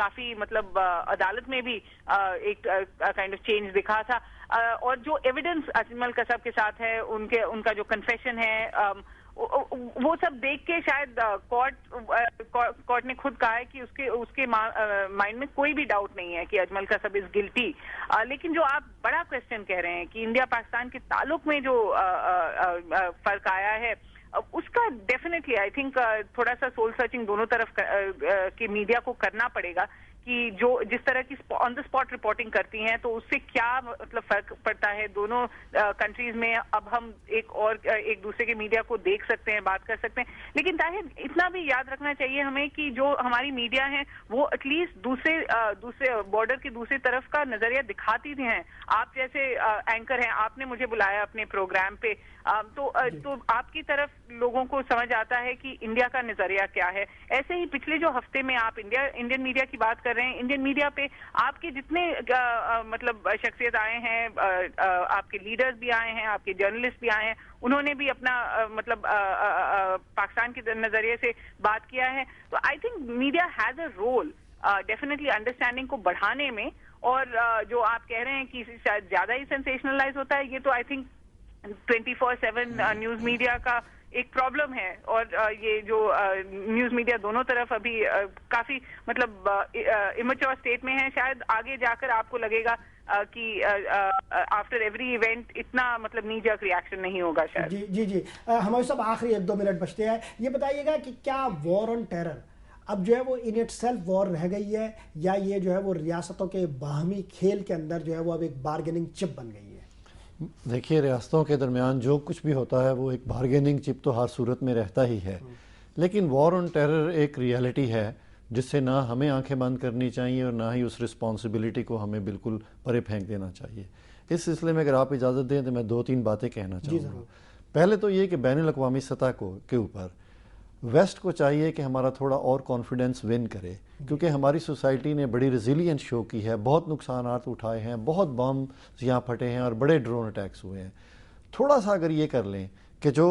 کافی مطلب عدالت میں بھی ایک کائنڈ آف چینج دکھا تھا. اور جو ایویڈنس اجمل قصب کے ساتھ ہے, ان کا جو کنفیشن ہے, وہ سب دیکھ کے شاید کورٹ نے خود کہا ہے کہ اس کے مائنڈ میں کوئی بھی ڈاؤٹ نہیں ہے کہ اجمل قصب از گلٹی. لیکن جو آپ بڑا کوشچن کہہ رہے ہیں کہ انڈیا پاکستان کے تعلق میں جو فرق آیا ہے, اس کا ڈیفینیٹلی آئی تھنک تھوڑا سا سول سرچنگ دونوں طرف کی میڈیا کو کرنا پڑے گا کہ جو جس طرح کی آن دا اسپاٹ رپورٹنگ کرتی ہیں تو اس سے کیا مطلب فرق پڑتا ہے دونوں کنٹریز میں. اب ہم ایک دوسرے کے میڈیا کو دیکھ سکتے ہیں, بات کر سکتے ہیں, لیکن طاہر اتنا بھی یاد رکھنا چاہیے ہمیں کہ جو ہماری میڈیا ہیں وہ ایٹ لیسٹ دوسرے بارڈر کی دوسری طرف کا نظریہ دکھاتی ہیں. آپ جیسے اینکر ہیں, آپ نے مجھے بلایا اپنے پروگرام پہ, تو آپ کی طرف لوگوں کو سمجھ آتا ہے کہ انڈیا کا نظریہ کیا ہے. ایسے ہی پچھلے جو ہفتے میں آپ انڈین میڈیا کی بات کر رہے ہیں, انڈین میڈیا پہ آپ کے جتنے مطلب شخصیت آئے ہیں, آپ کے لیڈرز بھی آئے ہیں, آپ کے جرنلسٹ بھی آئے ہیں, انہوں نے بھی اپنا مطلب پاکستان کے نظریے سے بات کیا ہے. تو I think media has a role definitely understanding کو بڑھانے میں. اور جو آپ کہہ رہے ہیں کہ شاید زیادہ ہی سینسیشنلائز ہوتا ہے, یہ تو آئی تھنک 24/7 نیوز میڈیا کا ایک پرابلم ہے. اور یہ جو نیوز میڈیا دونوں طرف ابھی کافی مطلب امیچور اسٹیٹ میں ہے. شاید آگے جا کر آپ کو لگے گا کہ آفٹر ایوری ایونٹ اتنا مطلب نی جرک ریاکشن نہیں ہوگا شاید. جی ہمارے صاحب آخری 1-2 منٹ بچتے ہیں. یہ بتائیے گا کہ کیا وار آن ٹیرر اب جو ہے وہ ان اٹ سیلف وار رہ گئی ہے, یا یہ جو ہے وہ ریاستوں کے باہمی کھیل کے اندر جو ہے وہ اب ایک بارگیننگ چپ بن گئی ہے؟ دیکھیے, ریاستوں کے درمیان جو کچھ بھی ہوتا ہے وہ ایک بارگیننگ چپ تو ہر صورت میں رہتا ہی ہے, لیکن وار آن ٹیرر ایک ریالٹی ہے جس سے نہ ہمیں آنکھیں بند کرنی چاہیے اور نہ ہی اس رسپانسبلٹی کو ہمیں بالکل پرے پھینک دینا چاہیے. اس سلسلے میں اگر آپ اجازت دیں تو میں 2-3 باتیں کہنا چاہوں گا. پہلے تو یہ کہ بین الاقوامی سطح کے اوپر ویسٹ کو چاہیے کہ ہمارا تھوڑا اور کانفیڈنس ون کرے, کیونکہ ہماری سوسائٹی نے بڑی ریزیلینس شو کی ہے, بہت نقصانات اٹھائے ہیں, بہت بم یہاں پھٹے ہیں اور بڑے ڈرون اٹیکس ہوئے ہیں. تھوڑا سا اگر یہ کر لیں کہ جو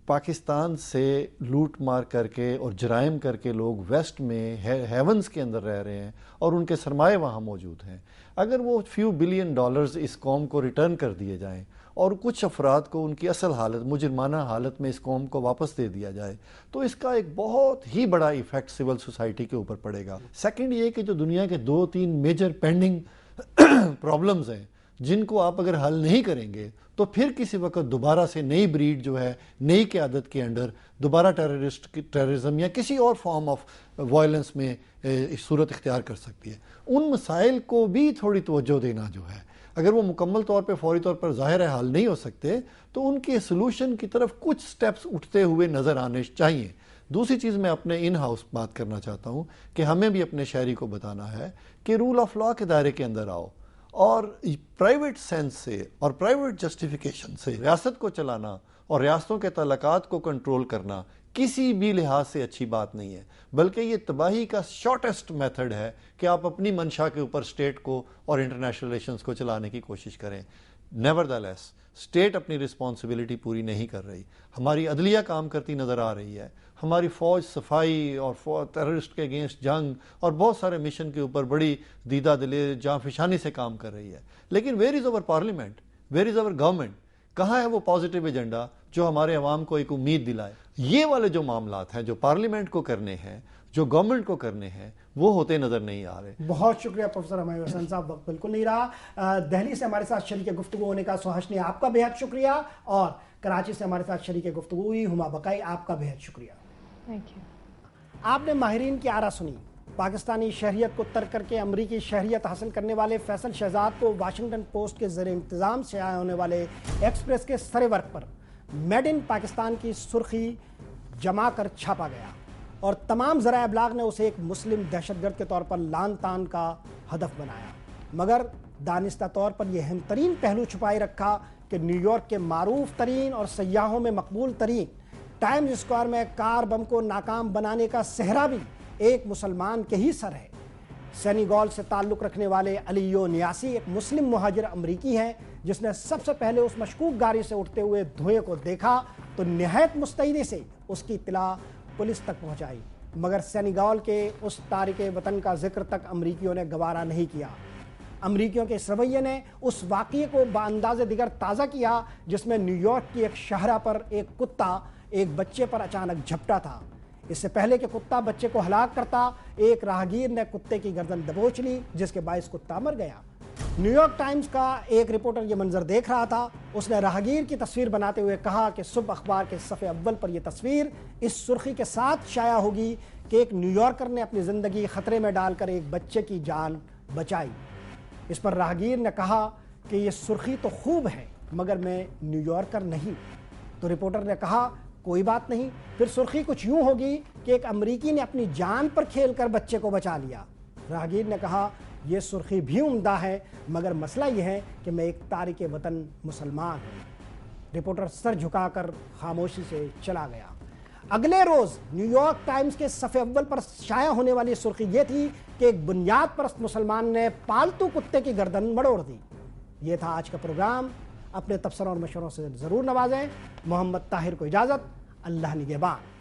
پاکستان سے لوٹ مار کر کے اور جرائم کر کے لوگ ویسٹ میں ہیونز کے اندر رہ رہے ہیں اور ان کے سرمایے وہاں موجود ہیں, اگر وہ فیو بلین ڈالرز اس قوم کو ریٹرن کر دیے جائیں اور کچھ افراد کو ان کی اصل حالت مجرمانہ حالت میں اس قوم کو واپس دے دیا جائے, تو اس کا ایک بہت ہی بڑا ایفیکٹ سول سوسائٹی کے اوپر پڑے گا. سیکنڈ یہ کہ جو دنیا کے 2-3 میجر پینڈنگ پرابلمز ہیں جن کو آپ اگر حل نہیں کریں گے تو پھر کسی وقت دوبارہ سے نئی بریڈ جو ہے نئی قیادت کے انڈر دوبارہ ٹیررزم یا کسی اور فارم آف وائلنس میں صورت اختیار کر سکتی ہے. ان مسائل کو بھی تھوڑی توجہ دینا جو ہے, اگر وہ مکمل طور پہ فوری طور پر ظاہر حال نہیں ہو سکتے تو ان کے سلوشن کی طرف کچھ سٹیپس اٹھتے ہوئے نظر آنے چاہیے. دوسری چیز میں اپنے ان ہاؤس بات کرنا چاہتا ہوں کہ ہمیں بھی اپنے شہری کو بتانا ہے کہ رول آف لاء کے دائرے کے اندر آؤ, اور پرائیویٹ سینس سے اور پرائیویٹ جسٹیفیکیشن سے ریاست کو چلانا اور ریاستوں کے تعلقات کو کنٹرول کرنا کسی بھی لحاظ سے اچھی بات نہیں ہے, بلکہ یہ تباہی کا شارٹیسٹ میتھڈ ہے کہ آپ اپنی منشا کے اوپر اسٹیٹ کو اور انٹرنیشنل ریلیشنز کو چلانے کی کوشش کریں. نیوردلیس اسٹیٹ اپنی رسپانسبلٹی پوری نہیں کر رہی, ہماری عدلیہ کام کرتی نظر آ رہی ہے, ہماری فوج صفائی اور ٹیررسٹ کے اگینسٹ جنگ اور بہت سارے مشن کے اوپر بڑی دیدہ دلیر جاں فشانی سے کام کر رہی ہے, لیکن where is over parliament, where is over government, کہاں ہے وہ پازیٹیو ایجنڈا جو ہمارے عوام کو ایک امید دلائے؟ یہ والے جو معاملات ہیں جو پارلیمنٹ کو کرنے ہیں, جو گورنمنٹ کو کرنے ہیں, وہ ہوتے نظر نہیں آ رہے. بہت شکریہ پروفیسر حمایوں حسین صاحب, وقت بالکل نہیں رہا. دہلی سے ہمارے ساتھ شریک گفتگو ہونے کا سہش نے آپ کا بے حد شکریہ, اور کراچی سے ہمارے ساتھ شریک گفتگو ہوئی ہما بقائی, آپ کا بے حد شکریہ. Thank you. آپ نے ماہرین کی آرا سنی. پاکستانی شہریت کو ترک کر کے امریکی شہریت حاصل کرنے والے فیصل شہزاد کو واشنگٹن پوسٹ کے زیر انتظام سے شائع ہونے والے ایکسپریس کے سرے ورق پر میڈ ان پاکستان کی سرخی جما کر چھاپا گیا, اور تمام ذرائع ابلاغ نے اسے ایک مسلم دہشت گرد کے طور پر لان تان کا ہدف بنایا, مگر دانستہ طور پر یہ اہم ترین پہلو چھپائے رکھا کہ نیو یارک کے معروف ترین اور سیاحوں میں مقبول ترین ٹائمز اسکوائر میں کار بم کو ناکام بنانے کا سہرا بھی ایک مسلمان کے ہی سر ہے. سینیگال سے تعلق رکھنے والے علیو نیاسی ایک مسلم مہاجر امریکی ہیں جس نے سب سے پہلے اس مشکوک گاڑی سے اٹھتے ہوئے دھوئیں کو دیکھا تو نہایت مستعدی سے اس کی اطلاع پولیس تک پہنچائی. مگر سینیگال کے اس تارک وطن کا ذکر تک امریکیوں نے گوارا نہیں کیا۔ امریکیوں کے اس رویے نے اس واقعے کو بانداز دیگر تازہ کیا جس میں نیو یارک کی ایک شاہراہ پر ایک کتا ایک بچے پر اچانک جھپٹا تھا۔ اس سے پہلے کہ کتا بچے کو ہلاک کرتا، ایک راہگیر نے کتے کی گردن دبوچ لی جس کے باعث کتا مر گیا۔ نیو یارک ٹائمز کا ایک رپورٹر یہ منظر دیکھ رہا تھا۔ اس نے راہگیر کی تصویر بناتے ہوئے کہا کہ صبح اخبار کے صفحے اول پر یہ تصویر اس سرخی کے ساتھ شائع ہوگی کہ ایک نیو یارکر نے اپنی زندگی خطرے میں ڈال کر ایک بچے کی جان بچائی۔ اس پر راہگیر نے کہا کہ یہ سرخی تو خوب ہے مگر میں نیو یارکر نہیں۔ تو رپورٹر نے کہا کوئی بات نہیں، پھر سرخی کچھ یوں ہوگی کہ ایک امریکی نے اپنی جان پر کھیل کر بچے کو بچا لیا۔ راہگیر نے کہا یہ سرخی بھی عمدہ ہے مگر مسئلہ یہ ہے کہ میں ایک تارک وطن مسلمان ہوں۔ رپورٹر سر جھکا کر خاموشی سے چلا گیا۔ اگلے روز نیو یارک ٹائمز کے صفحے اول پر شائع ہونے والی سرخی یہ تھی کہ ایک بنیاد پرست مسلمان نے پالتو کتے کی گردن مڑوڑ دی۔ یہ تھا آج کا پروگرام۔ اپنے تبصروں اور مشوروں سے ضرور نوازیں۔ محمد طاہر کو اجازت، اللہ نگہبان۔